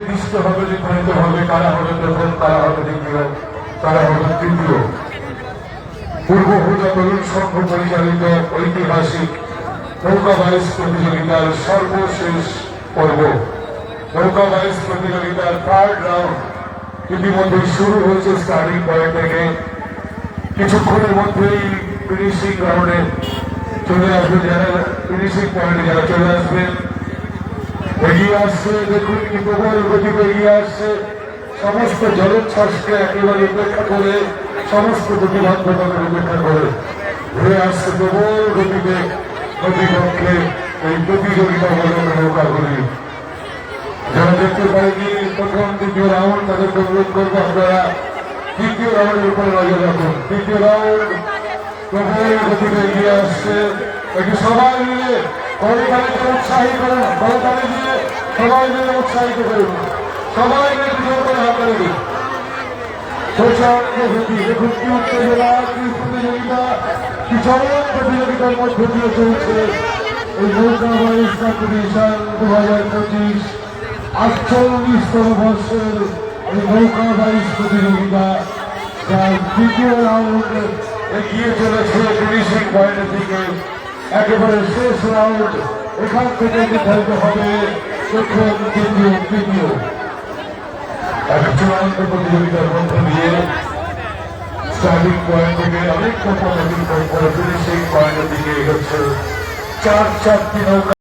নির্দিষ্টভাবে নির্ধারিতভাবে কারা হবে প্রথম, কারা হবে দ্বিতীয়, কারা হবে তৃতীয়। পূর্ব হুদা তরুণ সংঘ পরিচালিত ঐতিহাসিক নৌকা বাইচ প্রতিযোগিতার সর্বশেষ পর্ব, নৌকা বাইচ প্রতিযোগিতার থার্ড রাউন্ড ইতিমধ্যেই শুরু হয়েছে। স্টার্টিং পয়েন্ট থেকে কিছুক্ষণের মধ্যেই ফিনিশিং রাউন্ডে চলে আসবে। যারা ফিনিশিং পয়েন্টে যারা চলে আসবেন, এগিয়ে আসছে, দেখুন কি প্রবল গতিতে এগিয়ে আসছে। সমস্ত জলোচ্ছ্বাসকে একেবারে উপেক্ষা করে, সমস্ত প্রতিবন্ধকতাকে উপেক্ষা করে ঘুরে আসছে প্রবল গতিতে প্রতিপক্ষে এই প্রতিযোগিতামূলক নৌকাগুলি। যারা দেখতে পারেনি প্রথম দ্বিতীয় রাউন্ড, তাদেরকে অনুরোধ করবো আপনারা তৃতীয় রাউন্ডের উপরে নজর রাখুন। তৃতীয় রাউন্ড প্রবল গতিতে এগিয়ে আসছে। একটু সবাই মিলে করতালিতে উৎসাহিত করুন, করতালি দিয়ে সবাই মিলে উৎসাহিত করুন, সবাই মিলে জোর করে হাততালি দিন। প্রচন্ড গতি, দেখুন কি উত্তেজনা, কি প্রতিযোগিতা, কি চরম প্রতিযোগিতার মধ্যে দিয়ে চলছে এই নৌকা বাইচ কম্পিটিশন 2025 48তম বর্ষের এই নৌকা বাইচ প্রতিযোগিতা, যার দ্বিতীয় রাউন্ড এগিয়ে চলেছে ফিনিশিং পয়েন্টের দিকে। একেবারে শেষ রাউন্ড, এখান থেকে নির্ধারিত হবে প্রথম, দ্বিতীয়, তৃতীয়। এক চূড়ান্ত প্রতিযোগিতার মধ্য দিয়ে স্টার্টিং পয়েন্ট থেকে অনেকটা পথ অতিক্রম করে ফিনিশিং পয়েন্টের দিকে এগোচ্ছে চারটি নৌকা।